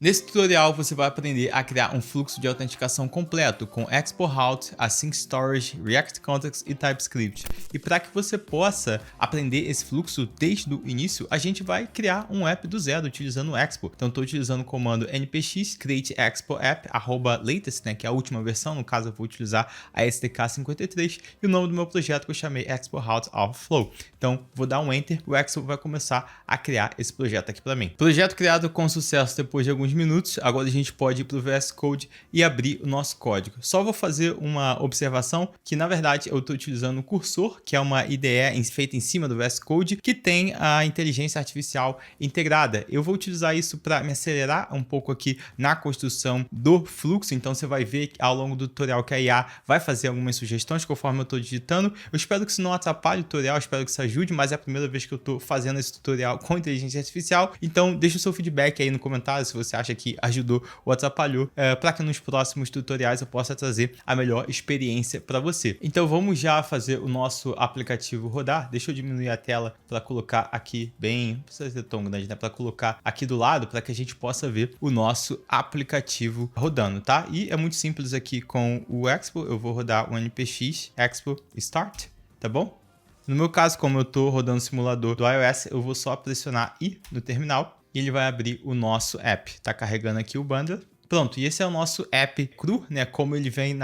Nesse tutorial você vai aprender a criar um fluxo de autenticação completo com Export Route, Async Storage, React Context e TypeScript. E para que você possa aprender esse fluxo desde o início, a gente vai criar um app do zero utilizando o Expo. Então estou utilizando o comando npx create export app @latest, né, que é a última versão. No caso eu vou utilizar a SDK53 e o nome do meu projeto que eu chamei Export Route Overflow. Então vou dar um enter, o Expo vai começar a criar esse projeto aqui para mim. Projeto criado com sucesso depois de alguns minutos. Agora a gente pode ir para o VS Code e abrir o nosso código. Só vou fazer uma observação que na verdade eu estou utilizando o Cursor, que é uma IDE feita em cima do VS Code, que tem a inteligência artificial integrada. Eu vou utilizar isso para me acelerar um pouco aqui na construção do fluxo. Então você vai ver ao longo do tutorial que a IA vai fazer algumas sugestões conforme eu estou digitando. Eu espero que isso não atrapalhe o tutorial, espero que isso ajude, mas é a primeira vez que eu estou fazendo esse tutorial com inteligência artificial. Então deixa o seu feedback aí no comentário se você acha que ajudou ou atrapalhou, para que nos próximos tutoriais eu possa trazer a melhor experiência para você. Então vamos já fazer o nosso aplicativo rodar. Deixa eu diminuir a tela para colocar aqui bem, não precisa ser tão grande, né? Para colocar aqui do lado para que a gente possa ver o nosso aplicativo rodando, tá? E é muito simples aqui com o Expo. Eu vou rodar o npx expo start, tá bom? No meu caso, como eu estou rodando o simulador do iOS, eu vou só pressionar I no terminal e ele vai abrir o nosso app. Tá carregando aqui o bundle. Pronto, e esse é o nosso app cru, né? Como ele vem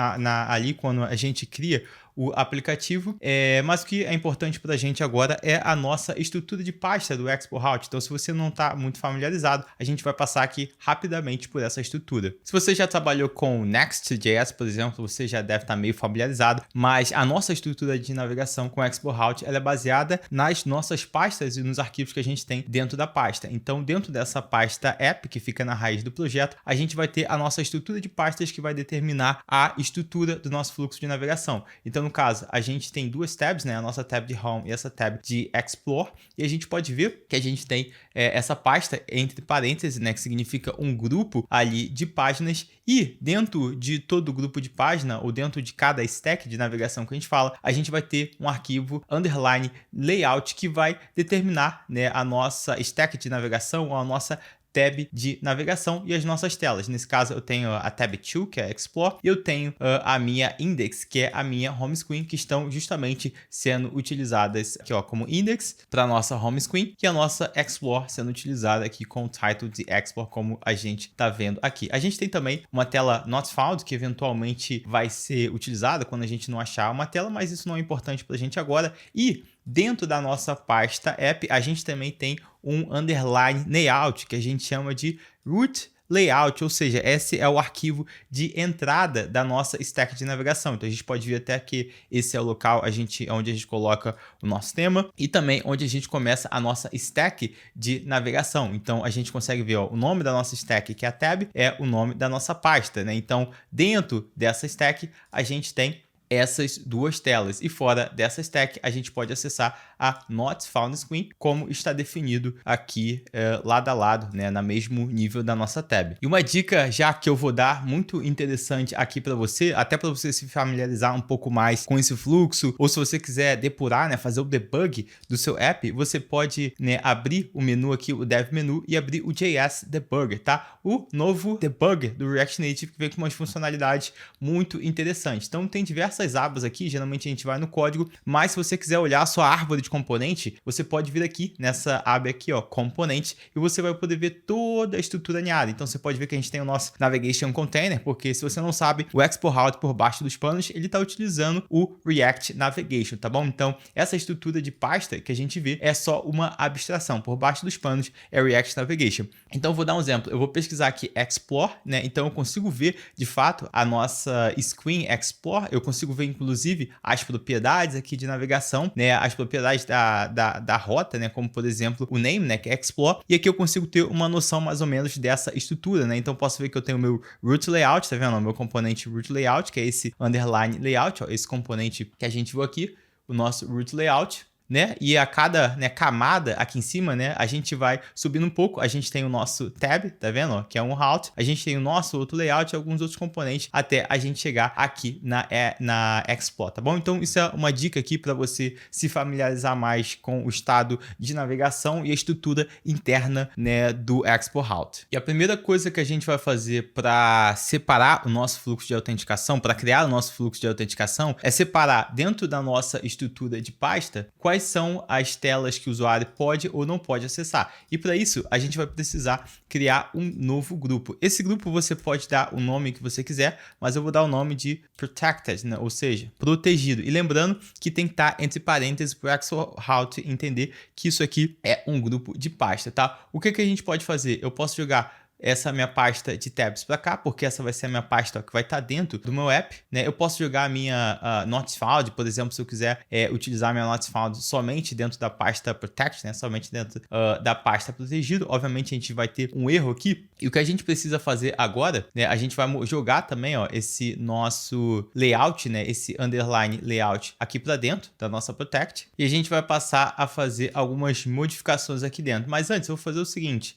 ali quando a gente cria o aplicativo, mas o que é importante para a gente agora é a nossa estrutura de pasta do Export Route. Então, se você não está muito familiarizado, a gente vai passar aqui rapidamente por essa estrutura. Se você já trabalhou com Next.js, por exemplo, você já deve estar meio familiarizado, mas a nossa estrutura de navegação com Export Route ela é baseada nas nossas pastas e nos arquivos que a gente tem dentro da pasta. Então, dentro dessa pasta app, que fica na raiz do projeto, a gente vai ter a nossa estrutura de pastas que vai determinar a estrutura do nosso fluxo de navegação. Então, no caso, a gente tem duas tabs, né? A nossa tab de Home e essa tab de Explore. E a gente pode ver que a gente tem essa pasta entre parênteses, né? Que significa um grupo ali de páginas. E dentro de todo o grupo de página, ou dentro de cada stack de navegação que a gente fala, a gente vai ter um arquivo underline layout que vai determinar, né, a nossa stack de navegação ou a nossa tab de navegação e as nossas telas. Nesse caso eu tenho a tab 2, que é Explore, e eu tenho a minha index, que é a minha home screen, que estão justamente sendo utilizadas aqui, ó, como index para a nossa home screen, e a nossa Explore sendo utilizada aqui com o title de Explore, como a gente está vendo aqui. A gente tem também uma tela not found, que eventualmente vai ser utilizada quando a gente não achar uma tela, mas isso não é importante para a gente agora. E dentro da nossa pasta app, a gente também tem um underline layout, que a gente chama de root layout, ou seja, esse é o arquivo de entrada da nossa stack de navegação. Então a gente pode ver até que esse é o local onde a gente coloca o nosso tema e também onde a gente começa a nossa stack de navegação. Então a gente consegue ver, ó, o nome da nossa stack, que é a tab, é o nome da nossa pasta, né? Então dentro dessa stack a gente tem essas duas telas, e fora dessa stack a gente pode acessar a Not Found Screen, como está definido aqui lado a lado, né, no mesmo nível da nossa tab. E uma dica já que eu vou dar muito interessante aqui para você, até para você se familiarizar um pouco mais com esse fluxo, ou se você quiser depurar, né, fazer o debug do seu app, você pode, né, abrir o menu aqui, o Dev Menu, e abrir o JS Debugger, tá? O novo debugger do React Native, que vem com umas funcionalidades muito interessantes. Então tem diversas abas aqui, geralmente a gente vai no código, mas se você quiser olhar a sua árvore de componente, você pode vir aqui nessa aba aqui, ó, componente, e você vai poder ver toda a estrutura alinhada. Então você pode ver que a gente tem o nosso navigation container, porque se você não sabe, o Export Route por baixo dos panos, ele está utilizando o React Navigation, tá bom? Então essa estrutura de pasta que a gente vê é só uma abstração, por baixo dos panos é React Navigation. Então eu vou dar um exemplo, eu vou pesquisar aqui Explore, né? Então eu consigo ver de fato a nossa screen Explore, eu consigo ver inclusive as propriedades aqui de navegação, né, as propriedades da rota, né, como por exemplo o name, né, que é Explore, e aqui eu consigo ter uma noção mais ou menos dessa estrutura, né? Então posso ver que eu tenho o meu root layout, tá vendo? O meu componente root layout, que é esse underline layout, ó, esse componente que a gente viu aqui, o nosso root layout. né? E a cada, né, camada aqui em cima, né, a gente vai subindo um pouco. A gente tem o nosso tab, tá vendo? Ó, que é um route. A gente tem o nosso outro layout e alguns outros componentes até a gente chegar aqui na Explore, tá bom? Então isso é uma dica aqui para você se familiarizar mais com o estado de navegação e a estrutura interna, né, do Export Route. E a primeira coisa que a gente vai fazer para separar o nosso fluxo de autenticação, para criar o nosso fluxo de autenticação, é separar dentro da nossa estrutura de pasta quais são as telas que o usuário pode ou não pode acessar. E para isso, a gente vai precisar criar um novo grupo. Esse grupo você pode dar o nome que você quiser, mas eu vou dar o nome de Protected, né? Ou seja, protegido. E lembrando que tem que estar entre parênteses para o Export Route entender que isso aqui é um grupo de pasta, tá? O que a gente pode fazer? Eu posso jogar essa minha pasta de tabs para cá, porque essa vai ser a minha pasta que vai estar dentro do meu app, né? Eu posso jogar a minha Not Found, por exemplo, se eu quiser utilizar a minha Not Found somente dentro da pasta Protect, né? Somente dentro da pasta protegido. Obviamente a gente vai ter um erro aqui. E o que a gente precisa fazer agora, né? A gente vai jogar também, ó, esse nosso layout, né? Esse underline layout aqui para dentro da nossa Protect. E a gente vai passar a fazer algumas modificações aqui dentro. Mas antes eu vou fazer o seguinte,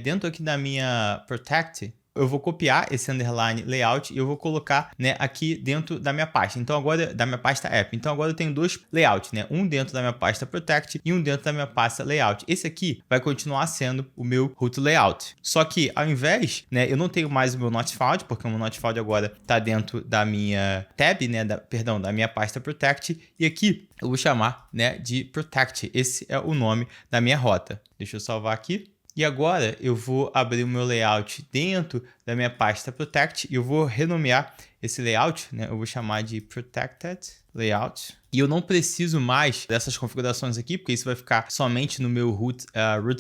dentro aqui da minha Protect, eu vou copiar esse underline layout e eu vou colocar, né, aqui dentro da minha pasta. Então agora, da minha pasta app. Então agora eu tenho dois layouts, né? Um dentro da minha pasta Protect e um dentro da minha pasta layout. Esse aqui vai continuar sendo o meu root layout. Só que ao invés, né, eu não tenho mais o meu not found, porque o meu not found agora está dentro da minha tab, né, da minha pasta Protect. E aqui eu vou chamar, né, de Protect. Esse é o nome da minha rota. Deixa eu salvar aqui. E agora eu vou abrir o meu layout dentro da minha pasta Protect e eu vou renomear esse layout, né? Eu vou chamar de Protected Layout. E eu não preciso mais dessas configurações aqui, porque isso vai ficar somente no meu root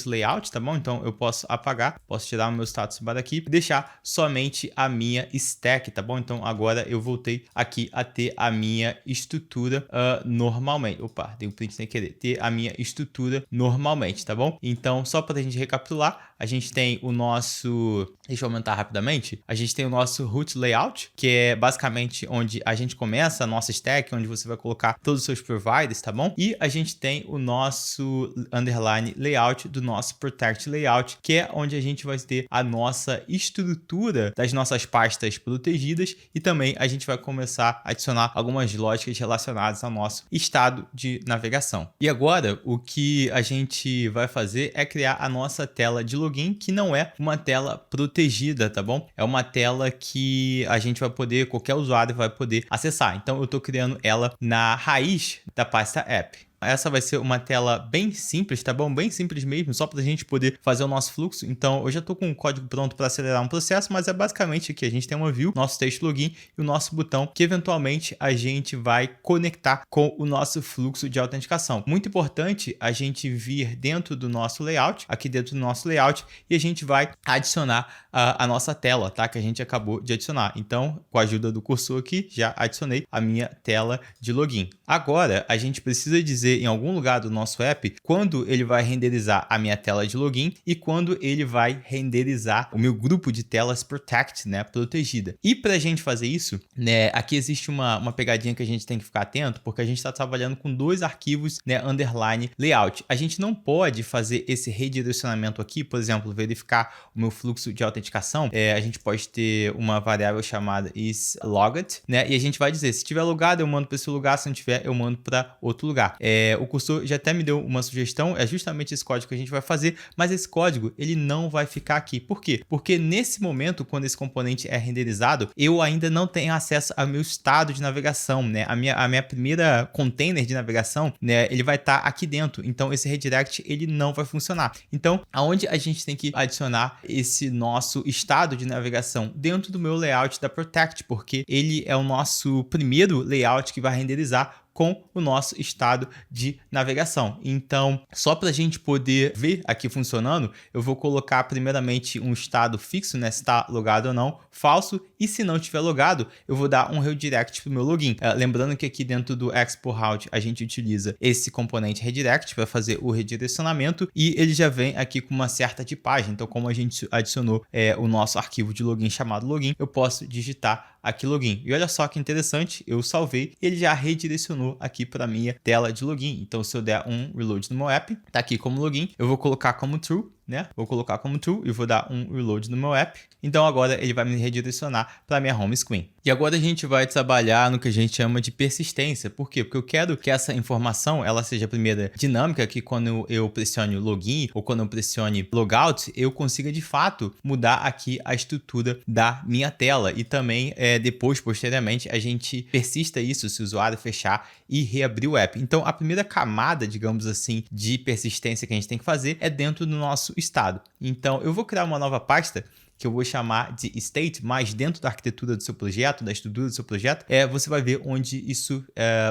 layout, tá bom? Então eu posso apagar, posso tirar o meu status bar aqui e deixar somente a minha stack, tá bom? Então agora eu voltei aqui a ter a minha estrutura normalmente. Opa, dei um print sem querer. Ter a minha estrutura normalmente, tá bom? Então só para a gente recapitular, a gente tem o nosso... Deixa eu aumentar rapidamente. A gente tem o nosso root layout, que é basicamente onde a gente começa a nossa stack, onde você vai colocar todos os seus providers, tá bom? E a gente tem o nosso underline layout do nosso protect layout, que é onde a gente vai ter a nossa estrutura das nossas pastas protegidas e também a gente vai começar a adicionar algumas lógicas relacionadas ao nosso estado de navegação. E agora, o que a gente vai fazer é criar a nossa tela de login, que não é uma tela protegida, tá bom? É uma tela que a gente vai poder, qualquer usuário vai poder acessar. Então eu estou criando ela na raiz da pasta app. Essa vai ser uma tela bem simples, tá bom? Bem simples mesmo, só para a gente poder fazer o nosso fluxo. Então, eu já estou com o código pronto para acelerar um processo, mas é basicamente aqui, a gente tem uma view, nosso texto login e o nosso botão, que eventualmente a gente vai conectar com o nosso fluxo de autenticação. Muito importante a gente vir dentro do nosso layout, aqui dentro do nosso layout, e a gente vai adicionar a nossa tela, tá? Que a gente acabou de adicionar. Então, com a ajuda do cursor aqui, já adicionei a minha tela de login. Agora, a gente precisa dizer em algum lugar do nosso app quando ele vai renderizar a minha tela de login e quando ele vai renderizar o meu grupo de telas Protect, né, protegida. E para a gente fazer isso, né, aqui existe uma pegadinha que a gente tem que ficar atento, porque a gente está trabalhando com dois arquivos, né, underline layout. A gente não pode fazer esse redirecionamento aqui, por exemplo, verificar o meu fluxo de autenticação. A gente pode ter uma variável chamada isLogged, né, e a gente vai dizer, se estiver logado eu mando para esse lugar, se não tiver eu mando para outro lugar. O cursor já até me deu uma sugestão, é justamente esse código que a gente vai fazer, mas esse código ele não vai ficar aqui. Por quê? Porque nesse momento, quando esse componente é renderizado, eu ainda não tenho acesso ao meu estado de navegação, né? A minha primeira container de navegação, né, ele vai estar aqui dentro, então esse redirect ele não vai funcionar. Então, aonde a gente tem que adicionar esse nosso estado de navegação? Dentro do meu layout da Protect, porque ele é o nosso primeiro layout que vai renderizar com o nosso estado de navegação. Então, só para a gente poder ver aqui funcionando, eu vou colocar primeiramente um estado fixo, né, se está logado ou não, falso, e se não estiver logado, eu vou dar um redirect para o meu login. Lembrando que aqui dentro do Export Route a gente utiliza esse componente redirect para fazer o redirecionamento e ele já vem aqui com uma certa tipagem. Então, como a gente adicionou o nosso arquivo de login chamado login, eu posso digitar aqui login. E olha só que interessante, eu salvei e ele já redirecionou aqui para minha tela de login. Então, se eu der um reload no meu app, tá aqui como login, eu vou colocar como true, né? Vou colocar como true e vou dar um reload no meu app. Então agora ele vai me redirecionar para minha home screen. E agora a gente vai trabalhar no que a gente chama de persistência. Por quê? Porque eu quero que essa informação ela seja primeiro dinâmica, que quando eu pressione login ou quando eu pressione logout, eu consiga de fato mudar aqui a estrutura da minha tela. E também depois, posteriormente, a gente persista isso se o usuário fechar e reabrir o app. Então a primeira camada, digamos assim, de persistência que a gente tem que fazer é dentro do nosso estado. Então eu vou criar uma nova pasta que eu vou chamar de state, mas dentro da arquitetura do seu projeto, da estrutura do seu projeto, você vai ver onde isso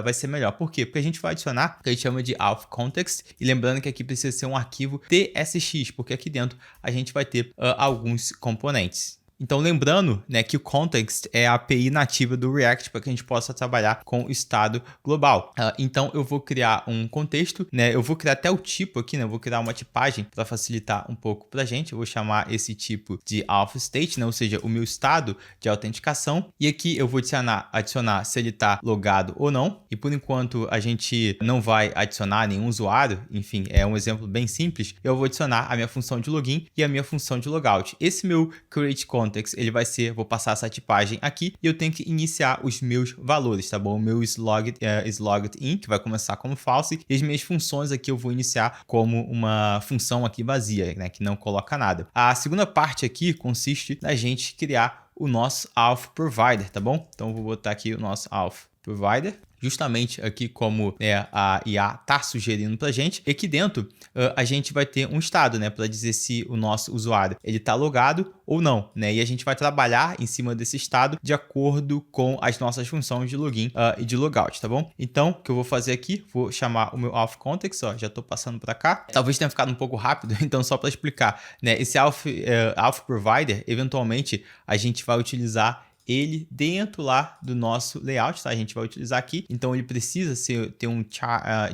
vai ser melhor. Por quê? Porque a gente vai adicionar o que a gente chama de auth context, e lembrando que aqui precisa ser um arquivo TSX, porque aqui dentro a gente vai ter alguns componentes. Então, lembrando, né, que o context é a API nativa do React para que a gente possa trabalhar com o estado global. Então, eu vou criar um contexto, né, eu vou criar até o tipo aqui, né, eu vou criar uma tipagem para facilitar um pouco para a gente. Eu vou chamar esse tipo de auth state, né, ou seja, o meu estado de autenticação. E aqui eu vou adicionar se ele está logado ou não. E por enquanto a gente não vai adicionar nenhum usuário, enfim, é um exemplo bem simples. Eu vou adicionar a minha função de login e a minha função de logout. Esse meu create context ele vai ser, vou passar essa tipagem aqui e eu tenho que iniciar os meus valores, tá bom? O meu logged in, que vai começar como false, e as minhas funções aqui eu vou iniciar como uma função aqui vazia, né? Que não coloca nada. A segunda parte aqui consiste na gente criar o nosso auth provider, tá bom? Então eu vou botar aqui o nosso auth provider, justamente aqui como a IA está sugerindo para a gente. E aqui dentro a gente vai ter um estado, né, para dizer se o nosso usuário ele está logado ou não, né? E a gente vai trabalhar em cima desse estado de acordo com as nossas funções de login e de logout, tá bom? Então, o que eu vou fazer aqui, vou chamar o meu auth context, ó, já estou passando para cá. Talvez tenha ficado um pouco rápido, então só para explicar, né? Esse auth provider, eventualmente a gente vai utilizar ele dentro lá do nosso layout, tá? A gente vai utilizar aqui, então ele precisa ter um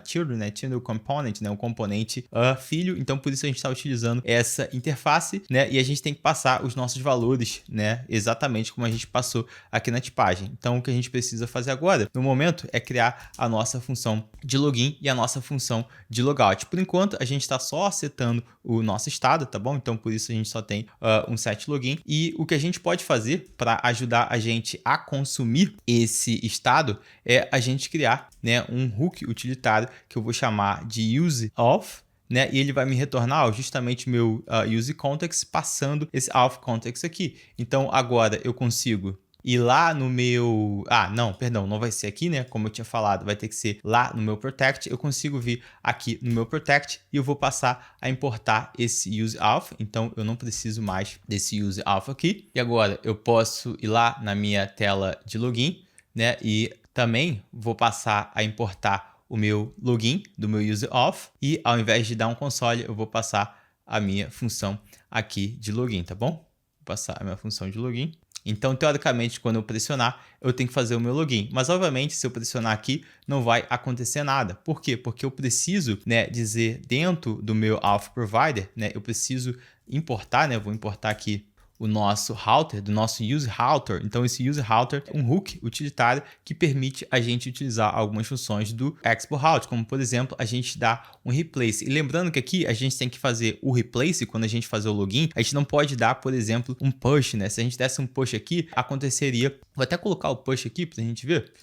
children, né? Children component, né? Um componente filho, então por isso a gente está utilizando essa interface, né? E a gente tem que passar os nossos valores, né? Exatamente como a gente passou aqui na tipagem. Então o que a gente precisa fazer agora, no momento, é criar a nossa função de login e a nossa função de logout. Por enquanto, a gente está só setando o nosso estado, tá bom? Então por isso a gente só tem um set login, e o que a gente pode fazer para ajudar a gente a consumir esse estado é a gente criar, né, um hook utilitário que eu vou chamar de useOf, né, e ele vai me retornar justamente o meu use context passando esse auth context aqui. Então agora eu consigo ir lá no meu... não, perdão, não vai ser aqui, né? Como eu tinha falado, vai ter que ser lá no meu protect. Eu consigo vir aqui no meu protect e eu vou passar a importar esse useAuth. Então, eu não preciso mais desse useAuth aqui. E agora, eu posso ir lá na minha tela de login, né? E também vou passar a importar o meu login do meu useAuth. E ao invés de dar um console, eu vou passar a minha função aqui de login, tá bom? Vou passar a minha função de login. Então, teoricamente, quando eu pressionar, eu tenho que fazer o meu login. Mas, obviamente, se eu pressionar aqui, não vai acontecer nada. Por quê? Porque eu preciso, né, dizer dentro do meu auth provider, né, eu preciso importar, né, vou importar aqui o nosso router, do nosso use router. Então, esse use router é um hook utilitário que permite a gente utilizar algumas funções do export route, como, por exemplo, a gente dá um replace. E lembrando que aqui a gente tem que fazer o replace quando a gente fazer o login. A gente não pode dar, por exemplo, um push, né? Se a gente desse um push aqui, aconteceria... Vou até colocar o push aqui para a gente ver.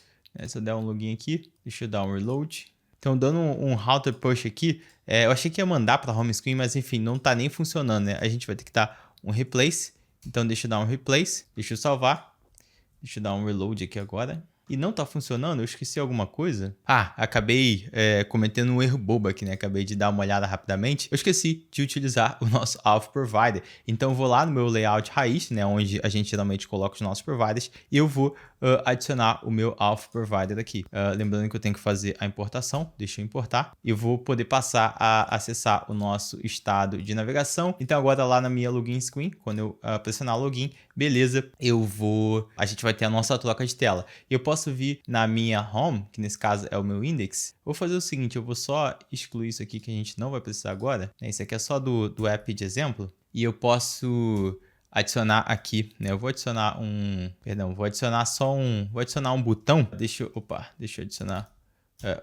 Se eu der um login aqui, deixa eu dar um reload. Então, dando um router push aqui, eu achei que ia mandar para home screen, mas enfim, não está nem funcionando, né? A gente vai ter que dar um replace. Então, deixa eu dar um replace, deixa eu salvar, deixa eu dar um reload aqui agora. e não tá funcionando, eu esqueci alguma coisa. Acabei cometendo um erro bobo aqui, né? Acabei de dar uma olhada rapidamente. Eu esqueci de utilizar o nosso Auth Provider. Então eu vou lá no meu layout raiz, né? Onde a gente geralmente coloca os nossos providers, e eu vou adicionar o meu Auth Provider aqui. Lembrando que eu tenho que fazer a importação, deixa eu importar. Eu vou poder passar a acessar o nosso estado de navegação. Então agora lá na minha login screen, quando eu pressionar login, beleza, a gente vai ter a nossa troca de tela. Eu posso vir na minha home, que nesse caso é o meu index. Vou fazer o seguinte, eu vou só excluir isso aqui que a gente não vai precisar agora. Isso aqui é só do app de exemplo. E eu posso adicionar aqui, né? Eu vou adicionar vou adicionar um botão. Deixa eu adicionar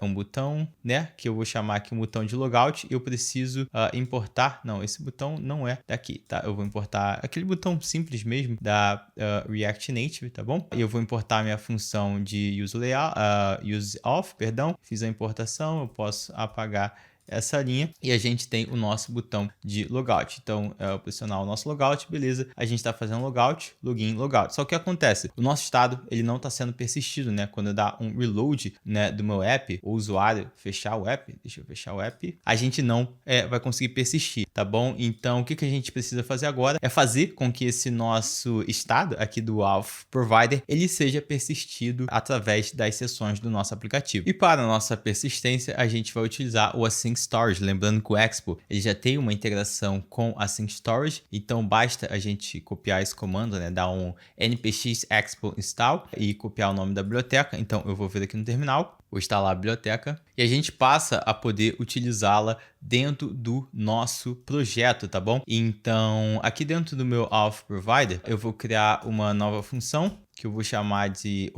um botão, né? Que eu vou chamar aqui um botão de logout. Eu preciso importar. Não, esse botão não é daqui, tá? Eu vou importar aquele botão simples mesmo da React Native, tá bom? E eu vou importar minha função de useOf, perdão. Fiz a importação, eu posso apagar essa linha e a gente tem o nosso botão de logout. Então, eu pressionar o nosso logout, beleza, a gente está fazendo logout, login, logout. Só que o que acontece? O nosso estado, ele não está sendo persistido, né? Quando eu dar um reload, né, do meu app, o usuário fechar o app, deixa eu fechar o app, a gente não vai conseguir persistir, tá bom? Então, o que a gente precisa fazer agora é fazer com que esse nosso estado aqui do Auth Provider, ele seja persistido através das sessões do nosso aplicativo. E para a nossa persistência, a gente vai utilizar o Async Storage, lembrando que o Expo ele já tem uma integração com Async Storage, então basta a gente copiar esse comando, né, dar um npx expo install e copiar o nome da biblioteca. Então eu vou vir aqui no terminal, vou instalar a biblioteca e a gente passa a poder utilizá-la dentro do nosso projeto, tá bom? Então aqui dentro do meu Auth Provider eu vou criar uma nova função que eu vou chamar de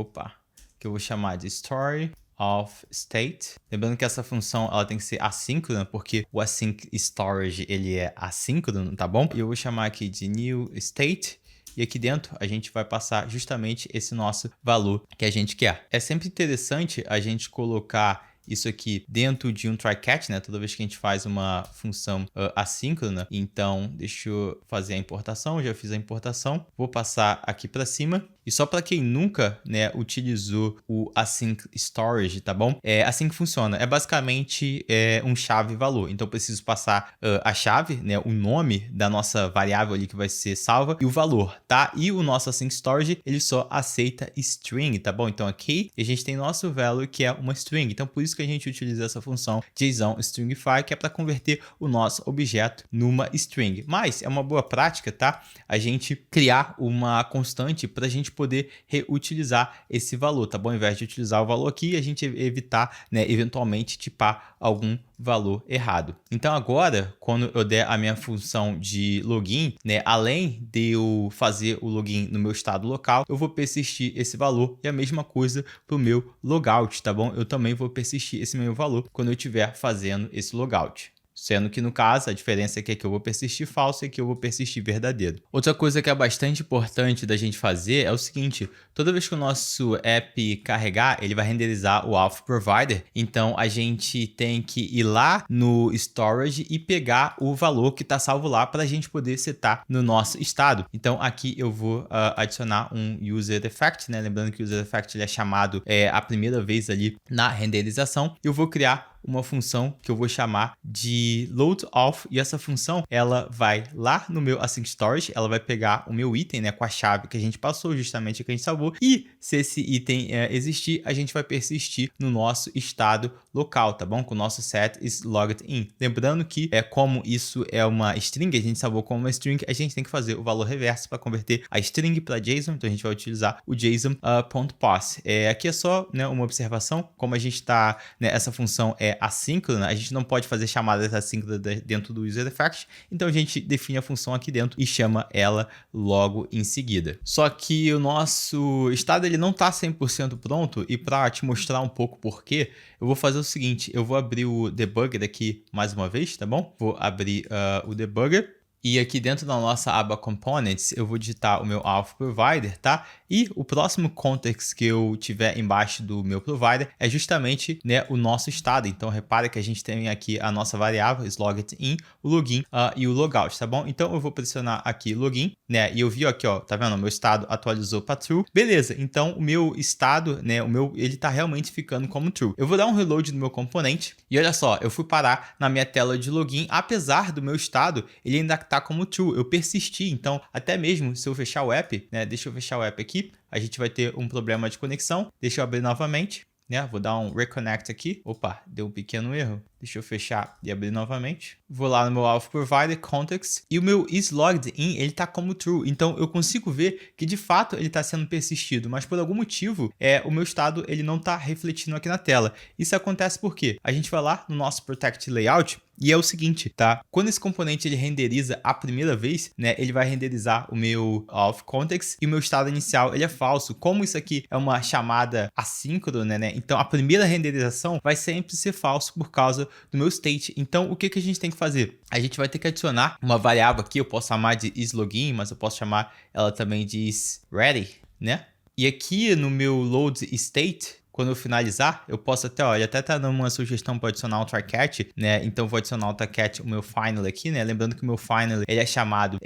Story of State. Lembrando que essa função ela tem que ser assíncrona, porque o Async Storage ele é assíncrono, tá bom? E eu vou chamar aqui de New State. E aqui dentro a gente vai passar justamente esse nosso valor que a gente quer. É sempre interessante a gente colocar isso aqui dentro de um try catch, né? Toda vez que a gente faz uma função assíncrona. Então, deixa eu fazer a importação. Já fiz a importação. Vou passar aqui para cima. E só para quem nunca, né, utilizou o Async Storage, tá bom? É assim que funciona. É basicamente um chave valor. Então, eu preciso passar a chave, né, o nome da nossa variável ali que vai ser salva e o valor, tá? E o nosso Async Storage, ele só aceita string, tá bom? Então, aqui a gente tem nosso value que é uma string. Então, por isso que a gente utiliza essa função JSON Stringify, que é para converter o nosso objeto numa string. Mas é uma boa prática, tá? A gente criar uma constante para a gente poder reutilizar esse valor, tá bom? Ao invés de utilizar o valor aqui, a gente evitar, né, eventualmente tipar algum valor errado. Então agora, quando eu der a minha função de login, né, além de eu fazer o login no meu estado local, eu vou persistir esse valor e a mesma coisa para o meu logout, tá bom? Eu também vou persistir esse meu valor quando eu estiver fazendo esse logout. Sendo que no caso a diferença é que aqui eu vou persistir falso e aqui eu vou persistir verdadeiro. Outra coisa que é bastante importante da gente fazer é o seguinte: toda vez que o nosso app carregar, ele vai renderizar o Auth Provider. Então a gente tem que ir lá no storage e pegar o valor que está salvo lá para a gente poder setar no nosso estado. Então aqui eu vou adicionar um user effect, né? Lembrando que o user effect ele é chamado a primeira vez ali na renderização. Eu vou criar uma função que eu vou chamar de load_auth, e essa função ela vai lá no meu Async Storage, ela vai pegar o meu item, né, com a chave que a gente passou, justamente que a gente salvou, e se esse item existir, a gente vai persistir no nosso estado local, tá bom? Com o nosso set is logged in. Lembrando que como isso é uma string, a gente salvou como uma string, a gente tem que fazer o valor reverso para converter a string para JSON, então a gente vai utilizar o JSON.parse. Aqui é só, né, uma observação, como a gente está, né, essa função é assíncrona, a gente não pode fazer chamadas assíncronas dentro do user effect, então a gente define a função aqui dentro e chama ela logo em seguida. Só que o nosso estado ele não está 100% pronto, e para te mostrar um pouco por quê, eu vou fazer o seguinte: eu vou abrir o debugger aqui mais uma vez, tá bom? Vou abrir o debugger. E aqui dentro da nossa aba Components, eu vou digitar o meu Auth Provider, tá? E o próximo context que eu tiver embaixo do meu provider é justamente, né, o nosso estado. Então, repare que a gente tem aqui a nossa variável, logged-in, o login e o logout, tá bom? Então, eu vou pressionar aqui login, né? E eu vi aqui, ó, tá vendo? O meu estado atualizou para true. Beleza, então o meu estado, né, ele tá realmente ficando como true. Eu vou dar um reload no meu componente e olha só, eu fui parar na minha tela de login, apesar do meu estado, ele ainda tá como true. Eu persisti, então até mesmo se eu fechar o app, né, deixa eu fechar o app aqui, a gente vai ter um problema de conexão. Deixa eu abrir novamente, né? Vou dar um reconnect aqui. Opa, deu um pequeno erro. Deixa eu fechar e abrir novamente. Vou lá no meu Auth Provider, Context, e o meu isLoggedIn, ele tá como true. Então, eu consigo ver que, de fato, ele está sendo persistido, mas por algum motivo, o meu estado ele não está refletindo aqui na tela. Isso acontece porque a gente vai lá no nosso Protect Layout, e é o seguinte, tá? Quando esse componente ele renderiza a primeira vez, né, ele vai renderizar o meu auth context e o meu estado inicial ele é falso. Como isso aqui é uma chamada assíncrona, né? Então a primeira renderização vai sempre ser falso por causa do meu state. Então o que a gente tem que fazer? A gente vai ter que adicionar uma variável aqui, eu posso chamar de isLogin, mas eu posso chamar ela também de isReady, né? E aqui no meu load state, quando eu finalizar, eu posso até, ó, ele até tá dando uma sugestão para adicionar um try-catch, né? Então vou adicionar o try-catch, o meu final aqui, né? Lembrando que o meu final ele é chamado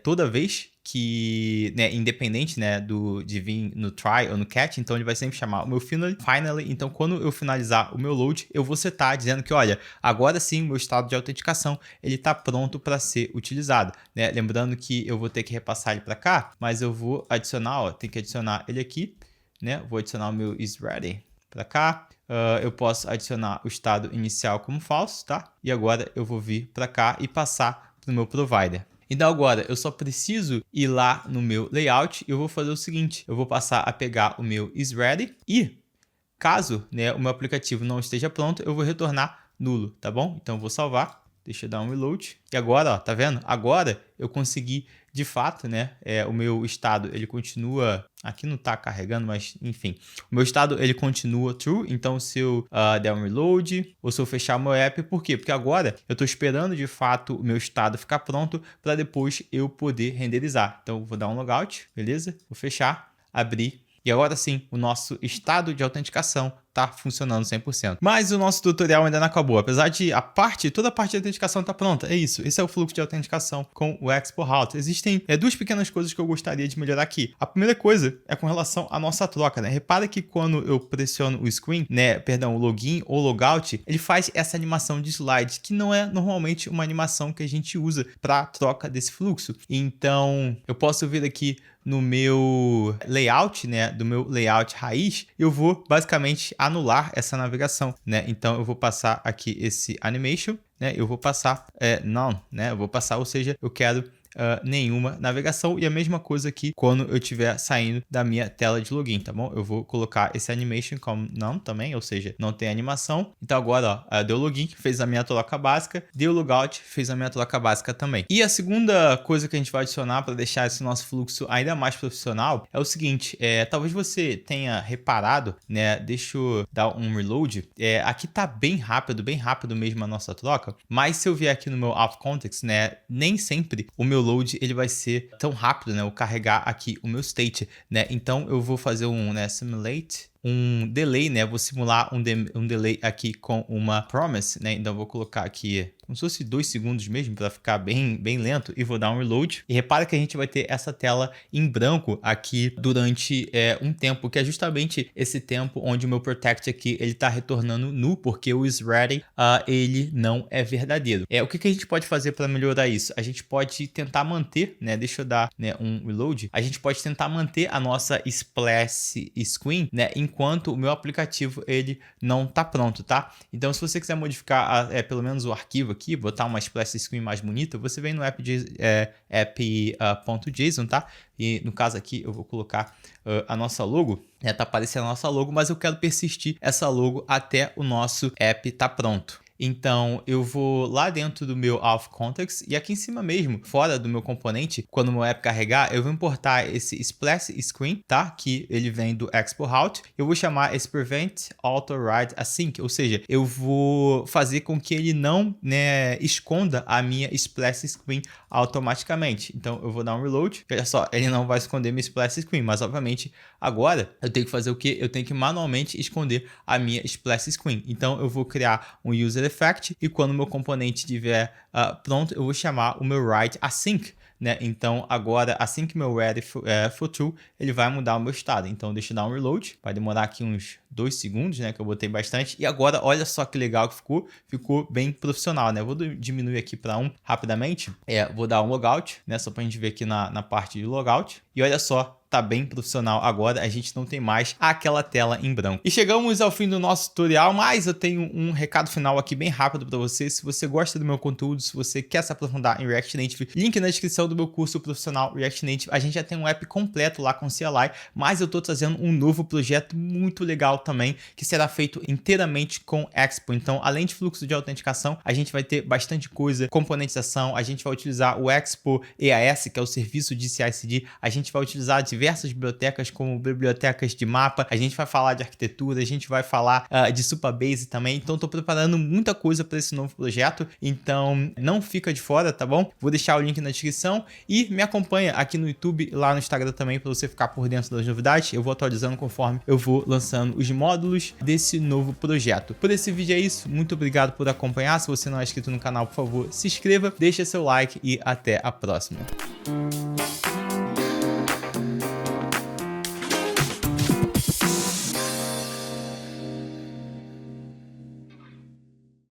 toda vez que, né, independente, né, de vir no try ou no catch, então ele vai sempre chamar o meu finally. Então quando eu finalizar o meu load, eu vou setar dizendo que, olha, agora sim o meu estado de autenticação ele tá pronto para ser utilizado, né? Lembrando que eu vou ter que repassar ele para cá, mas eu vou adicionar, ó, tem que adicionar ele aqui, né? Vou adicionar o meu isReady para cá. Eu posso adicionar o estado inicial como falso, tá? E agora eu vou vir para cá e passar para o meu provider. Então agora eu só preciso ir lá no meu layout e eu vou fazer o seguinte, eu vou passar a pegar o meu isReady e caso, né, o meu aplicativo não esteja pronto, eu vou retornar nulo, tá bom? Então eu vou salvar, deixa eu dar um reload e agora, ó, tá vendo? Agora eu consegui de fato, né, o meu estado ele continua, aqui não tá carregando, mas enfim, o meu estado ele continua true. Então se eu der um reload ou se eu fechar o meu app, por quê? Porque agora eu tô esperando de fato o meu estado ficar pronto para depois eu poder renderizar. Então vou dar um logout, beleza? Vou fechar, abrir. E agora sim, o nosso estado de autenticação está funcionando 100%. Mas o nosso tutorial ainda não acabou. Apesar de toda a parte de autenticação está pronta. É isso. Esse é o fluxo de autenticação com o Export Route. Existem duas pequenas coisas que eu gostaria de melhorar aqui. A primeira coisa é com relação à nossa troca, né? Repara que quando eu pressiono o screen, né? Perdão, o login ou logout, ele faz essa animação de slide, que não é normalmente uma animação que a gente usa para troca desse fluxo. Então, eu posso vir aqui no meu layout, né, do meu layout raiz, eu vou basicamente anular essa navegação, né? Então eu vou passar aqui esse animation, né? Eu vou passar none, né? Eu vou passar, ou seja, eu quero nenhuma navegação. E a mesma coisa aqui quando eu estiver saindo da minha tela de login, tá bom? Eu vou colocar esse animation como não também, ou seja, não tem animação. Então agora, ó, deu login, fez a minha troca básica, deu logout, fez a minha troca básica também. E a segunda coisa que a gente vai adicionar para deixar esse nosso fluxo ainda mais profissional é o seguinte, talvez você tenha reparado, né? Deixa eu dar um reload. Aqui tá bem rápido mesmo a nossa troca, mas se eu vier aqui no meu auth context, né, nem sempre o meu load ele vai ser tão rápido, né? Eu carregar aqui o meu state, né? Então eu vou fazer um, né, simulate um delay, né? Eu vou simular um delay aqui com uma promise, né? Então eu vou colocar aqui como se fosse 2 segundos mesmo para ficar bem lento e vou dar um reload. E repara que a gente vai ter essa tela em branco aqui durante um tempo, que é justamente esse tempo onde o meu protect aqui ele está retornando nu, porque o isReady ele não é verdadeiro. O que a gente pode fazer para melhorar isso? A gente pode tentar manter, né? Deixa eu dar, né, um reload. A gente pode tentar manter a nossa splash screen, né? Enquanto o meu aplicativo ele não tá pronto, tá? Então se você quiser modificar pelo menos o arquivo aqui, botar uma splash screen mais bonita, você vem no app.json, tá? E no caso aqui eu vou colocar a nossa logo, tá aparecendo a nossa logo, mas eu quero persistir essa logo até o nosso app tá pronto. Então eu vou lá dentro do meu Auth Context e aqui em cima mesmo, fora do meu componente, quando o meu app carregar, eu vou importar esse splash screen, tá? Que ele vem do export route. Eu vou chamar esse prevent auto write async, ou seja, eu vou fazer com que ele não, né, esconda a minha splash screen automaticamente. Então eu vou dar um reload. Olha só, ele não vai esconder minha splash screen, mas obviamente agora eu tenho que fazer o quê? Eu tenho que manualmente esconder a minha splash screen. Então eu vou criar um user effect e quando o meu componente estiver pronto, eu vou chamar o meu write async. Né? Então agora, assim que meu ready for true, ele vai mudar o meu estado. Então deixa eu dar um reload, vai demorar aqui uns 2 segundos, né, que eu botei bastante. E agora olha só que legal que ficou bem profissional, né? Eu vou diminuir aqui para 1 rapidamente, vou dar um logout, né, só para a gente ver aqui na parte de logout. E olha só, tá bem profissional agora, a gente não tem mais aquela tela em branco. E chegamos ao fim do nosso tutorial, mas eu tenho um recado final aqui bem rápido para você. Se você gosta do meu conteúdo, se você quer se aprofundar em React Native, link na descrição do meu curso profissional React Native. A gente já tem um app completo lá com CLI, mas eu tô trazendo um novo projeto muito legal também, que será feito inteiramente com Expo. Então, além de fluxo de autenticação, a gente vai ter bastante coisa, componentização, a gente vai utilizar o Expo EAS, que é o serviço de CI/CD, a gente vai utilizar diversas bibliotecas como bibliotecas de mapa, a gente vai falar de arquitetura, a gente vai falar de Supabase também. Então estou preparando muita coisa para esse novo projeto, então não fica de fora, tá bom? Vou deixar o link na descrição e me acompanha aqui no YouTube, lá no Instagram também, para você ficar por dentro das novidades. Eu vou atualizando conforme eu vou lançando os módulos desse novo projeto. Por esse vídeo é isso, muito obrigado por acompanhar. Se você não é inscrito no canal, por favor, se inscreva, deixa seu like e até a próxima.